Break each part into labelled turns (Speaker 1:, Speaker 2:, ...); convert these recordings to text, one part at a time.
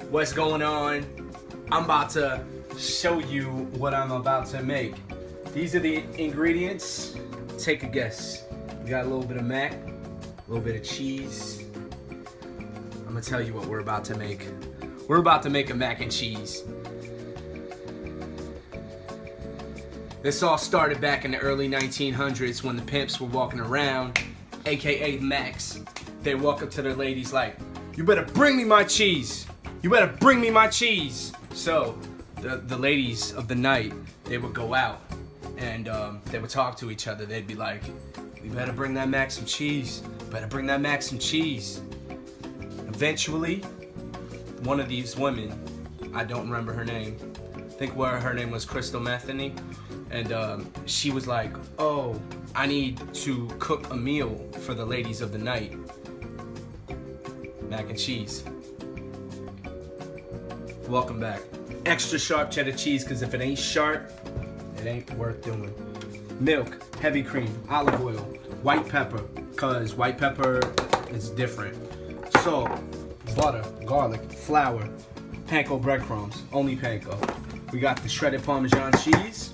Speaker 1: What's going on? I'm about to show you what I'm about to make. These are the ingredients. Take a guess. We got a little bit of mac, a little bit of cheese. I'm gonna tell you what we're about to make. We're about to make a mac and cheese. This all started back in the early 1900s when the pimps were walking around, aka Macs. They walk up to their ladies like, "You better bring me my cheese. You better bring me my cheese." So the ladies of the night, they would go out and they would talk to each other. They'd be like, "You better bring that Mac some cheese. Better bring that Mac some cheese." Eventually, one of these women, I don't remember her name, I think her name was Crystal Metheny, and she was like, "Oh, I need to cook a meal for the ladies of the night. Mac and cheese." Welcome back. Extra sharp cheddar cheese, because if it ain't sharp, it ain't worth doing. Milk, heavy cream, olive oil, white pepper, because white pepper is different. Salt, butter, garlic, flour, panko breadcrumbs, only panko. We got the shredded Parmesan cheese,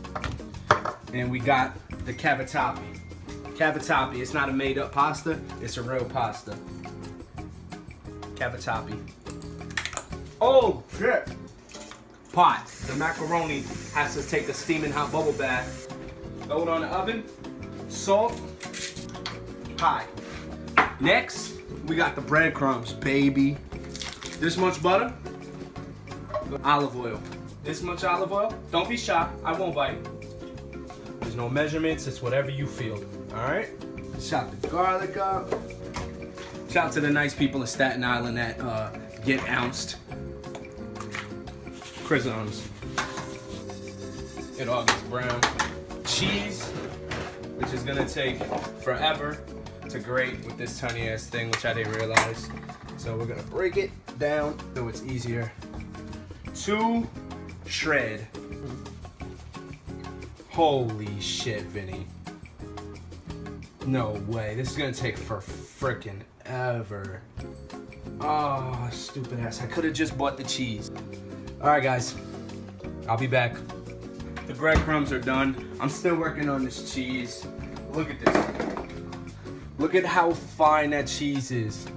Speaker 1: and we got the cavatappi. Cavatappi, it's not a made up pasta, it's a real pasta. Cavatappi. Oh shit! Pot. The macaroni has to take a steaming hot bubble bath. Throw it on the oven. Salt. Pie. Next, we got the breadcrumbs, baby. This much butter. Olive oil. This much olive oil. Don't be shy. I won't bite. There's no measurements. It's whatever you feel. All right. Chop the garlic up. Shout out to the nice people of Staten Island that get ounced. Croissants. It all gets brown. Cheese, which is gonna take forever to grate with this tiny ass thing, which I didn't realize. So we're gonna break it down so it's easier to shred. Holy shit, Vinny. No way. This is gonna take for frickin' ever. Oh, stupid ass. I could have just bought the cheese. Alright guys, I'll be back. The breadcrumbs are done. I'm still working on this cheese. Look at this. Look at how fine that cheese is.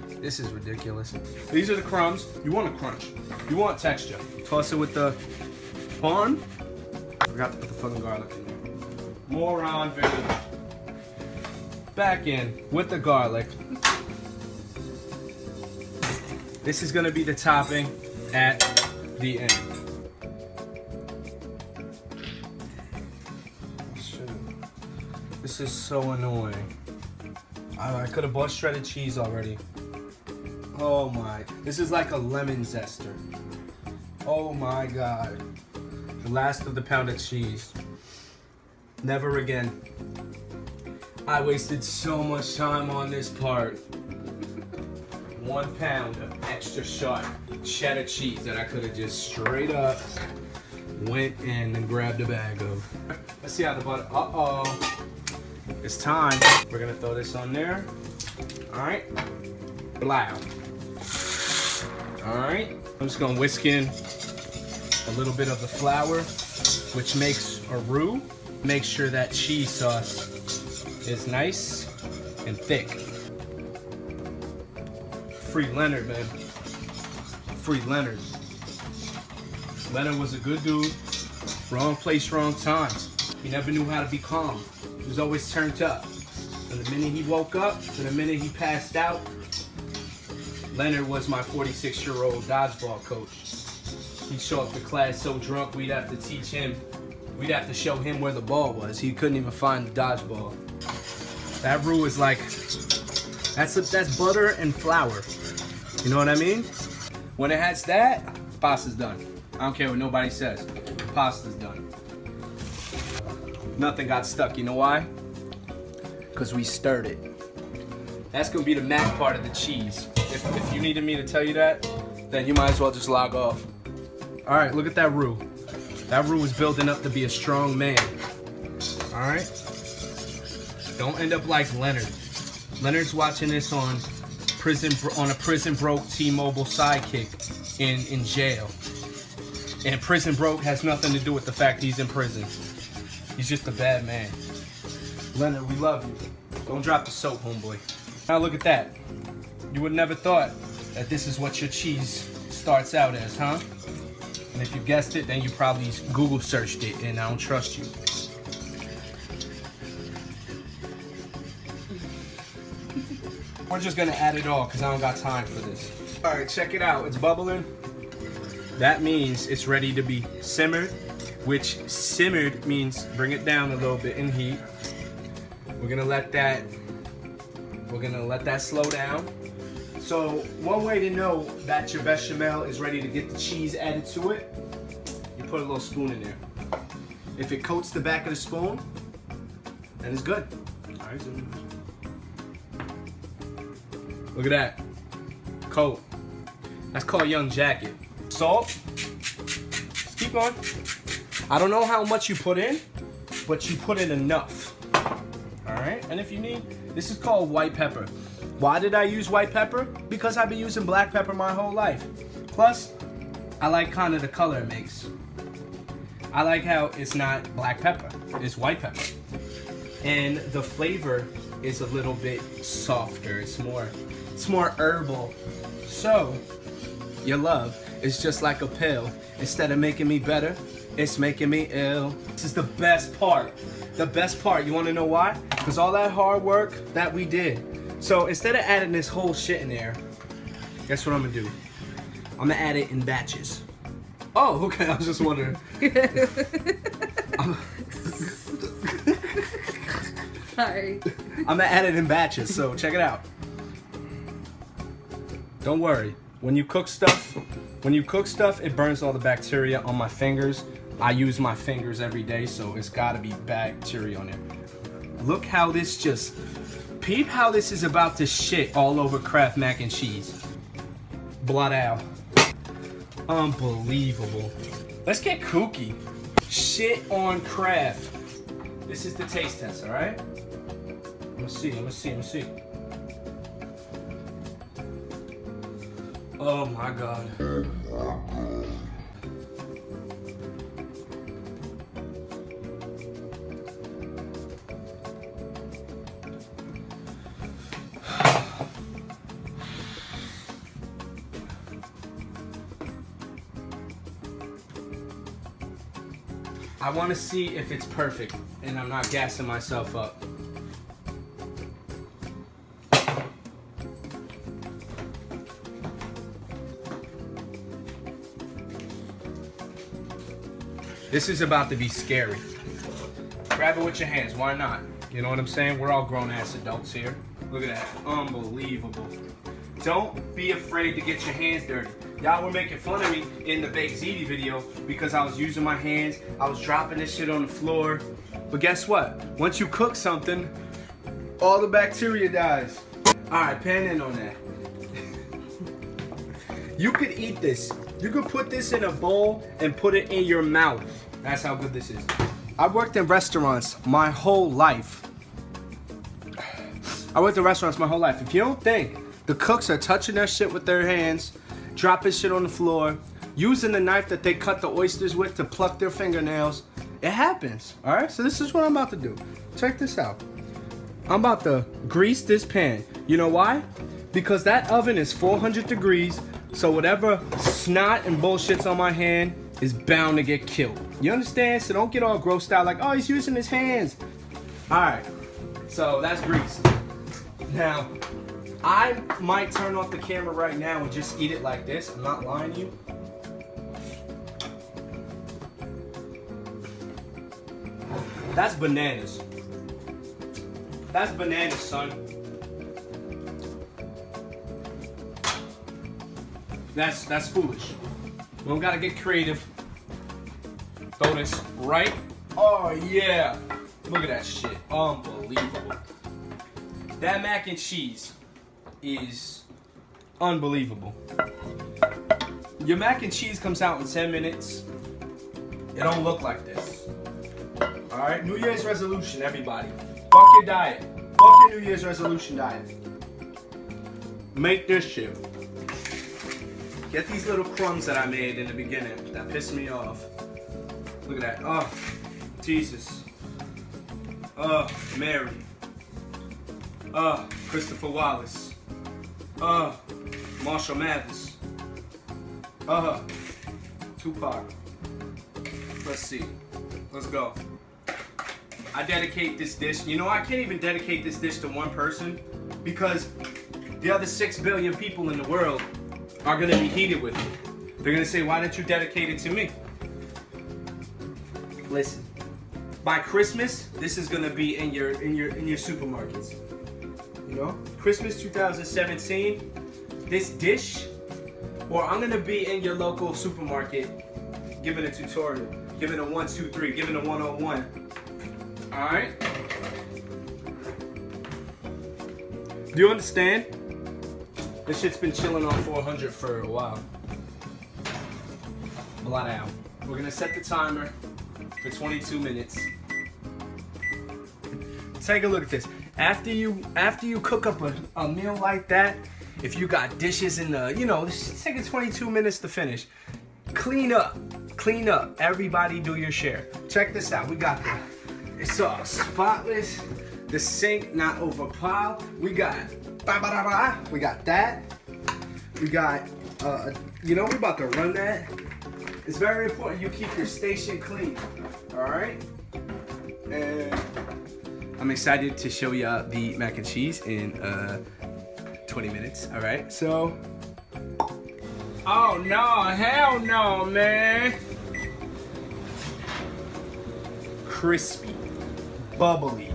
Speaker 1: This is ridiculous. These are the crumbs. You want a crunch. You want texture. Toss it with the parm. Forgot to put the fucking garlic in there. Moron, Vinny. Back in with the garlic. This is gonna be the topping at the end. Shit. This is so annoying. I could have bought shredded cheese already. Oh my. This is like a lemon zester. Oh my god. The last of the pound of cheese. Never again. I wasted so much time on this part. 1 pound of extra sharp cheddar cheese that I could have just straight up went in and grabbed a bag of. Let's see how the butter, it's time. We're gonna throw this on there. All right, blow. All right, I'm just gonna whisk in a little bit of the flour, which makes a roux. Make sure that cheese sauce is nice and thick. Free Leonard, man. Free Leonard. Leonard was a good dude. Wrong place, wrong time. He never knew how to be calm. He was always turned up. From the minute he woke up to the minute he passed out, Leonard was my 46-year-old dodgeball coach. He'd show up to class so drunk we'd have to teach him. We'd have to show him where the ball was. He couldn't even find the dodgeball. That roux is like, that's butter and flour. You know what I mean? When it has that, pasta's done. I don't care what nobody says. The pasta's done. Nothing got stuck. You know why? Because we stirred it. That's gonna be the mac part of the cheese. If you needed me to tell you that, then you might as well just log off. All right, look at that roux. That roux is building up to be a strong man. All right? Don't end up like Leonard. Leonard's watching this on on a prison broke T-Mobile sidekick in jail. And prison broke has nothing to do with the fact he's in prison. He's just a bad man. Leonard, we love you. Don't drop the soap, homeboy. Now look at that. You would never thought that this is what your cheese starts out as, huh? And if you guessed it, then you probably Google searched it, and I don't trust you. We're just gonna add it all because I don't got time for this. All right, check it out. It's bubbling. That means it's ready to be simmered, which simmered means bring it down a little bit in heat. We're gonna let that slow down. So one way to know that your bechamel is ready to get the cheese added to it, you put a little spoon in there. If it coats the back of the spoon, then it's good. All right, look at that. Coat. That's called Young Jacket. Salt. Just keep going. I don't know how much you put in, but you put in enough. Alright? And if you need, this is called white pepper. Why did I use white pepper? Because I've been using black pepper my whole life. Plus, I like kind of the color it makes. I like how it's not black pepper, it's white pepper. And the flavor is a little bit softer. It's more herbal. So, your love is just like a pill. Instead of making me better, it's making me ill. This is the best part. The best part. You want to know why? Because all that hard work that we did. So instead of adding this whole shit in there, guess what I'm gonna do? I'm gonna add it in batches. Oh, okay. I was just wondering.
Speaker 2: Sorry.
Speaker 1: I'm gonna add it in batches. So check it out. Don't worry. When you cook stuff, it burns all the bacteria on my fingers. I use my fingers every day, so it's gotta be bacteria on there. Look how this just, peep how this is about to shit all over Kraft mac and cheese. Blood out. Unbelievable. Let's get kooky. Shit on Kraft. This is the taste test, alright? I'm gonna see. Oh my God. I want to see if it's perfect and I'm not gassing myself up. This is about to be scary. Grab it with your hands, why not? You know what I'm saying? We're all grown-ass adults here. Look at that, unbelievable. Don't be afraid to get your hands dirty. Y'all were making fun of me in the Baked Ziti video because I was using my hands, I was dropping this shit on the floor. But guess what? Once you cook something, all the bacteria dies. Alright, pan in on that. You could eat this. You could put this in a bowl and put it in your mouth. That's how good this is. I worked in restaurants my whole life. If you don't think the cooks are touching their shit with their hands, dropping shit on the floor, using the knife that they cut the oysters with to pluck their fingernails, it happens. Alright, so this is what I'm about to do. Check this out. I'm about to grease this pan. You know why? Because that oven is 400 degrees, so whatever snot and bullshit's on my hand is bound to get killed. You understand? So don't get all grossed out like, oh, he's using his hands. Alright, so that's grease. Now, I might turn off the camera right now and just eat it like this. I'm not lying to you. That's bananas. That's bananas, son. That's foolish. We don't gotta get creative. Throw this right. Oh yeah. Look at that shit. Unbelievable. That mac and cheese is unbelievable. Your mac and cheese comes out in 10 minutes. It don't look like this. Alright, New Year's resolution, everybody. Fuck your diet. Fuck your New Year's resolution diet. make this shit. Get these little crumbs that I made in the beginning that pissed me off. Look at that. Oh, Jesus. Oh, Mary. Oh, Christopher Wallace. Oh, Marshall Mathers. Tupac. Let's see. Let's go. I dedicate this dish. You know, I can't even dedicate this dish to one person because the other 6 billion people in the world are gonna be heated with it. They're gonna say, why didn't you dedicate it to me? Listen, by Christmas, this is gonna be in your supermarkets. You know, Christmas 2017, this dish, or I'm gonna be in your local supermarket giving a tutorial, giving a 1, 2, 3, giving a 101. All right? Do you understand? This shit's been chilling on 400 for a while. Blot out. We're gonna set the timer for 22 minutes. Take a look at this. After you cook up a meal like that, if you got dishes in the, you know, it's taking 22 minutes to finish. Clean up. Everybody do your share. Check this out. We got it's all spotless. The sink not overpiled. We got we got that. We got you know, we're about to run that. It's very important you keep your station clean. Alright? And I'm excited to show you the mac and cheese in 20 minutes. Alright, so oh no, hell no, man. Crispy, bubbly.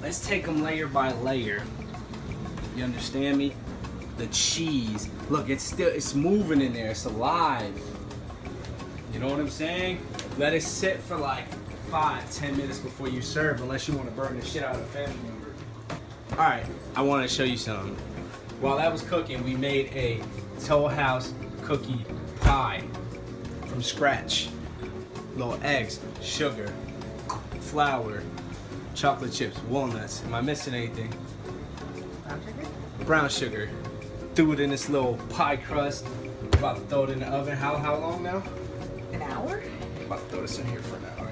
Speaker 1: Let's take them layer by layer. You understand me? The cheese. Look, it's moving in there. It's alive. You know what I'm saying? Let it sit for like 5-10 minutes before you serve, unless you want to burn the shit out of a family member. All right, I want to show you something. While that was cooking, we made a Toll House cookie pie from scratch. Little eggs, sugar, flour, chocolate chips, walnuts. Am I missing anything?
Speaker 2: Brown sugar?
Speaker 1: Brown sugar. Threw it in this little pie crust. About to throw it in the oven. How long now?
Speaker 2: An hour?
Speaker 1: About to throw this in here for an hour.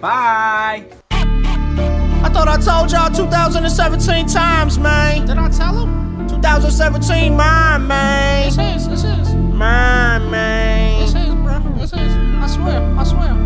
Speaker 1: Bye.
Speaker 3: I thought I told y'all 2017 times, man. Did I tell him? 2017, mine, man. This is. Mine, man. This is, bro. This is. I swear.